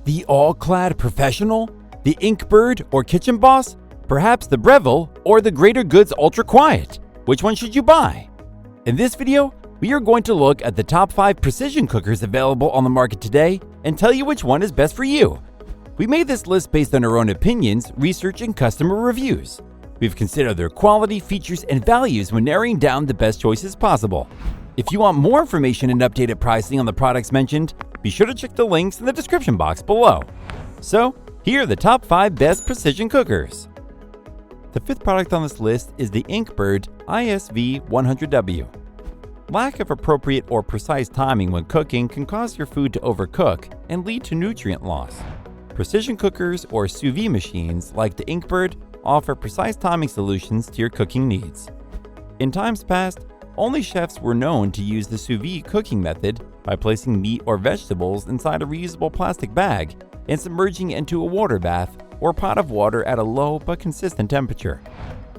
The All-Clad Professional? The Inkbird or KitchenBoss? Perhaps the Breville or the Greater Goods Ultra Quiet? Which one should you buy? In this video, we are going to look at the top 5 precision cookers available on the market today and tell you which one is best for you. We made this list based on our own opinions, research, and customer reviews. We've considered their quality, features, and values when narrowing down the best choices possible. If you want more information and updated pricing on the products mentioned, be sure to check the links in the description box below. So, here are the top 5 best precision cookers. The 5th product on this list is the Inkbird ISV-100W. Lack of appropriate or precise timing when cooking can cause your food to overcook and lead to nutrient loss. Precision cookers or sous vide machines like the Inkbird offer precise timing solutions to your cooking needs. In times past, only chefs were known to use the sous vide cooking method by placing meat or vegetables inside a reusable plastic bag and submerging it into a water bath or pot of water at a low but consistent temperature.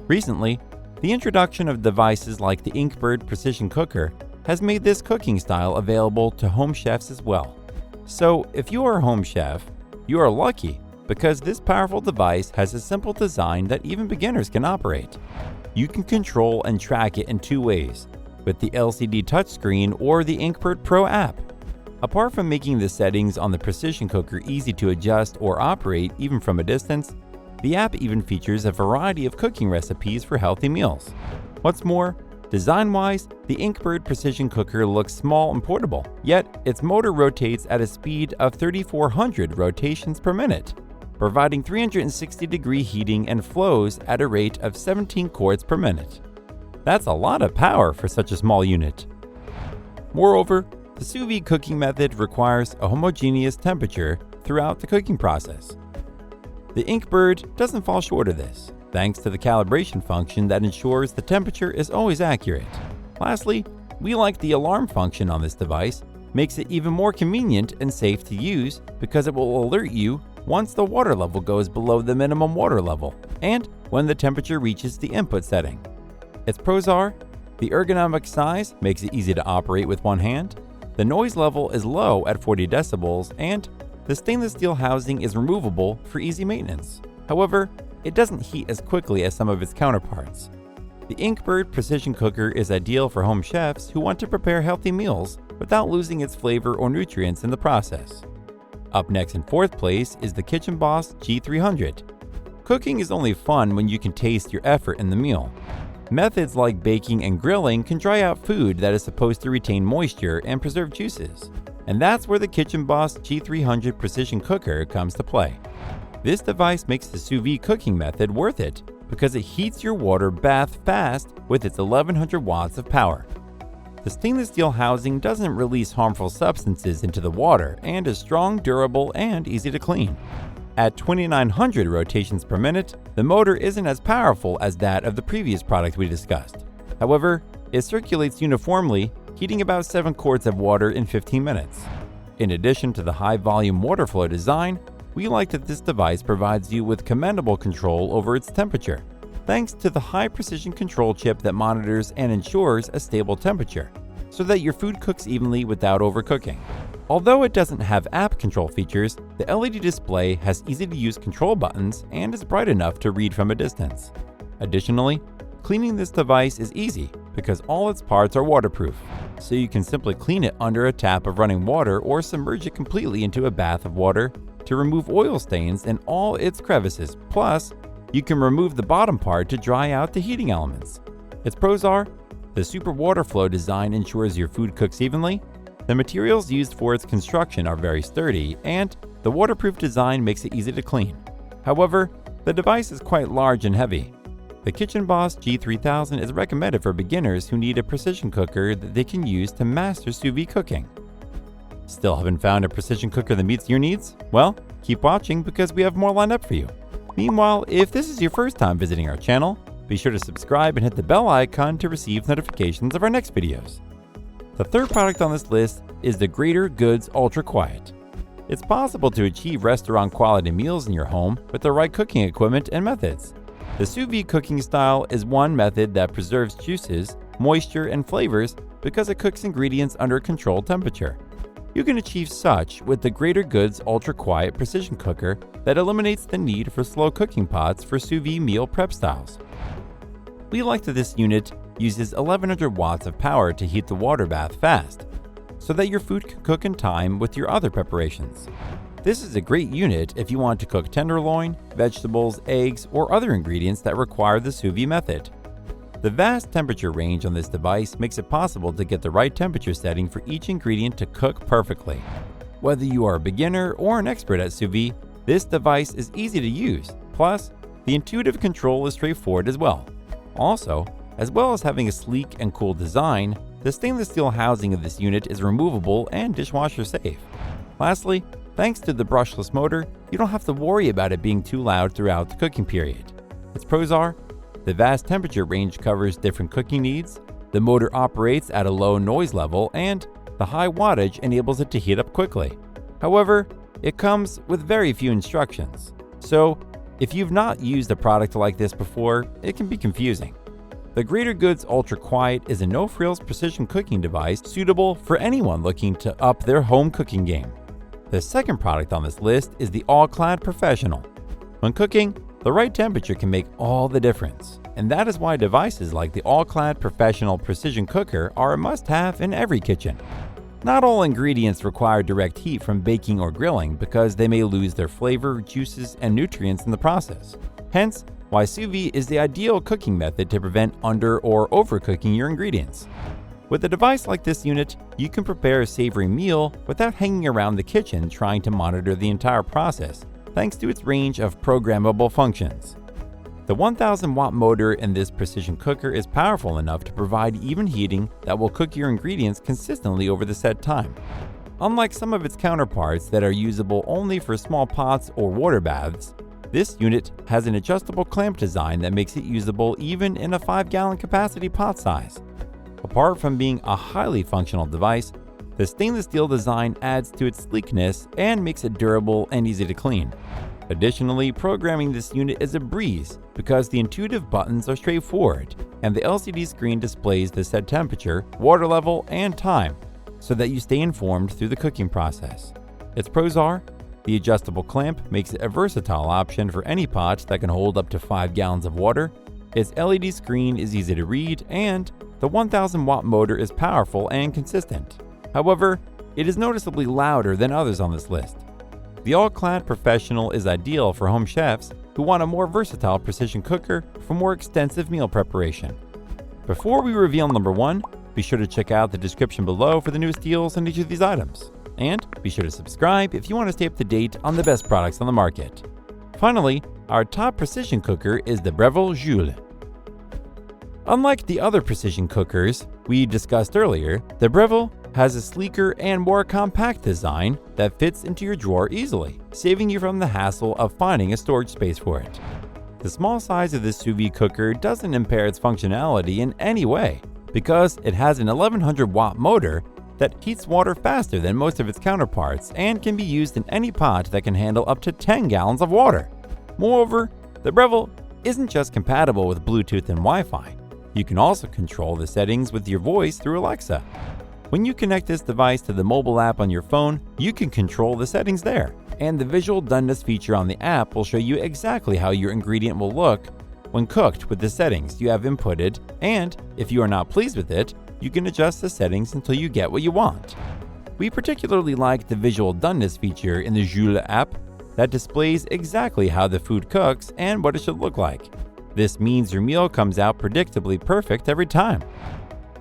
Recently, the introduction of devices like the Inkbird precision cooker has made this cooking style available to home chefs as well. So, if you are a home chef, you are lucky because this powerful device has a simple design that even beginners can operate. You can control and track it in 2 ways, with the LCD touchscreen or the Inkbird Pro app. Apart from making the settings on the precision cooker easy to adjust or operate even from a distance, the app even features a variety of cooking recipes for healthy meals. What's more, design-wise, the Inkbird precision cooker looks small and portable, yet its motor rotates at a speed of 3,400 rotations per minute, providing 360-degree heating and flows at a rate of 17 quarts per minute. That's a lot of power for such a small unit. Moreover, the sous vide cooking method requires a homogeneous temperature throughout the cooking process. The Inkbird doesn't fall short of this, thanks to the calibration function that ensures the temperature is always accurate. Lastly, we like the alarm function on this device, makes it even more convenient and safe to use because it will alert you once the water level goes below the minimum water level and when the temperature reaches the input setting. Its pros are, the ergonomic size makes it easy to operate with one hand, the noise level is low at 40 decibels, and the stainless steel housing is removable for easy maintenance. However, it doesn't heat as quickly as some of its counterparts. The Inkbird precision cooker is ideal for home chefs who want to prepare healthy meals without losing its flavor or nutrients in the process. Up next in 4th place is the KitchenBoss G300. Cooking is only fun when you can taste your effort in the meal. Methods like baking and grilling can dry out food that is supposed to retain moisture and preserve juices. And that's where the KitchenBoss G300 precision cooker comes to play. This device makes the sous vide cooking method worth it because it heats your water bath fast with its 1100 watts of power. The stainless steel housing doesn't release harmful substances into the water and is strong, durable, and easy to clean. At 2,900 rotations per minute, the motor isn't as powerful as that of the previous product we discussed. However, it circulates uniformly, heating about 7 quarts of water in 15 minutes. In addition to the high-volume water flow design, we like that this device provides you with commendable control over its temperature, thanks to the high-precision control chip that monitors and ensures a stable temperature, so that your food cooks evenly without overcooking. Although it doesn't have app control features, the LED display has easy-to-use control buttons and is bright enough to read from a distance. Additionally, cleaning this device is easy because all its parts are waterproof, so you can simply clean it under a tap of running water or submerge it completely into a bath of water to remove oil stains in all its crevices. Plus, you can remove the bottom part to dry out the heating elements. Its pros are, the super water flow design ensures your food cooks evenly, the materials used for its construction are very sturdy, and the waterproof design makes it easy to clean. However, the device is quite large and heavy. The KitchenBoss G3000 is recommended for beginners who need a precision cooker that they can use to master sous vide cooking. Still haven't found a precision cooker that meets your needs? Well, keep watching because we have more lined up for you. Meanwhile, if this is your first time visiting our channel, be sure to subscribe and hit the bell icon to receive notifications of our next videos. The 3rd product on this list is the Greater Goods Ultra Quiet. It's possible to achieve restaurant quality meals in your home with the right cooking equipment and methods. The sous vide cooking style is one method that preserves juices, moisture, and flavors because it cooks ingredients under a controlled temperature. You can achieve such with the Greater Goods Ultra Quiet Precision Cooker that eliminates the need for slow cooking pots for sous vide meal prep styles. We like that this unit uses 1100 watts of power to heat the water bath fast, so that your food can cook in time with your other preparations. This is a great unit if you want to cook tenderloin, vegetables, eggs, or other ingredients that require the sous vide method. The vast temperature range on this device makes it possible to get the right temperature setting for each ingredient to cook perfectly. Whether you are a beginner or an expert at sous vide, this device is easy to use. Plus, the intuitive control is straightforward as well. Also, as well as having a sleek and cool design, the stainless steel housing of this unit is removable and dishwasher safe. Lastly, thanks to the brushless motor, you don't have to worry about it being too loud throughout the cooking period. Its pros are: the vast temperature range covers different cooking needs, the motor operates at a low noise level, and the high wattage enables it to heat up quickly. However, it comes with very few instructions, so if you've not used a product like this before, it can be confusing. The Greater Goods Ultra Quiet is a no-frills precision cooking device suitable for anyone looking to up their home cooking game. The second product on this list is the All-Clad Professional. When cooking, the right temperature can make all the difference, and that is why devices like the All-Clad Professional Precision Cooker are a must-have in every kitchen. Not all ingredients require direct heat from baking or grilling because they may lose their flavor, juices, and nutrients in the process. Hence, why sous vide is the ideal cooking method to prevent under or overcooking your ingredients. With a device like this unit, you can prepare a savory meal without hanging around the kitchen trying to monitor the entire process, thanks to its range of programmable functions. The 1000 watt motor in this precision cooker is powerful enough to provide even heating that will cook your ingredients consistently over the set time. Unlike some of its counterparts that are usable only for small pots or water baths, this unit has an adjustable clamp design that makes it usable even in a 5-gallon capacity pot size. Apart from being a highly functional device, the stainless steel design adds to its sleekness and makes it durable and easy to clean. Additionally, programming this unit is a breeze because the intuitive buttons are straightforward and the LCD screen displays the set temperature, water level, and time so that you stay informed through the cooking process. Its pros are: the adjustable clamp makes it a versatile option for any pot that can hold up to 5 gallons of water, its LED screen is easy to read, and the 1000 watt motor is powerful and consistent. However, it is noticeably louder than others on this list. The All-Clad Professional is ideal for home chefs who want a more versatile precision cooker for more extensive meal preparation. Before we reveal number 1, be sure to check out the description below for the newest deals on each of these items. And be sure to subscribe if you want to stay up to date on the best products on the market. Finally, our top precision cooker is the Breville Joule. Unlike the other precision cookers we discussed earlier, the Breville has a sleeker and more compact design that fits into your drawer easily, saving you from the hassle of finding a storage space for it. The small size of this sous vide cooker doesn't impair its functionality in any way because it has an 1100 watt motor that heats water faster than most of its counterparts and can be used in any pot that can handle up to 10 gallons of water. Moreover, the Breville isn't just compatible with Bluetooth and Wi-Fi. You can also control the settings with your voice through Alexa. When you connect this device to the mobile app on your phone, you can control the settings there, and the visual doneness feature on the app will show you exactly how your ingredient will look when cooked with the settings you have inputted, and if you are not pleased with it, you can adjust the settings until you get what you want. We particularly like the visual doneness feature in the Joule app that displays exactly how the food cooks and what it should look like. This means your meal comes out predictably perfect every time.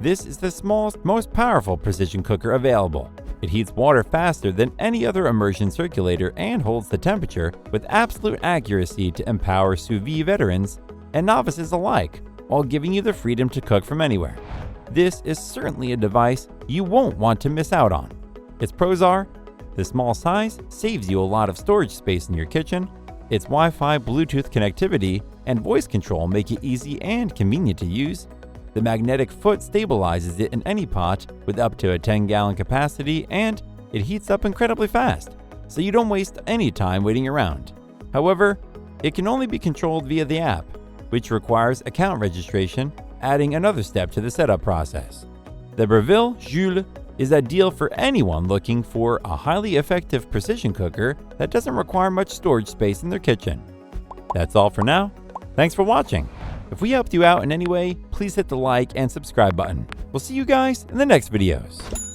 This is the smallest, most powerful precision cooker available. It heats water faster than any other immersion circulator and holds the temperature with absolute accuracy to empower sous vide veterans and novices alike, while giving you the freedom to cook from anywhere. This is certainly a device you won't want to miss out on. Its pros are: the small size saves you a lot of storage space in your kitchen, its Wi-Fi, Bluetooth connectivity, and voice control make it easy and convenient to use, the magnetic foot stabilizes it in any pot with up to a 10-gallon capacity, and it heats up incredibly fast, so you don't waste any time waiting around. However, it can only be controlled via the app, which requires account registration, adding another step to the setup process. The Breville Joule is ideal for anyone looking for a highly effective precision cooker that doesn't require much storage space in their kitchen. That's all for now. Thanks for watching. If we helped you out in any way, please hit the like and subscribe button. We'll see you guys in the next videos.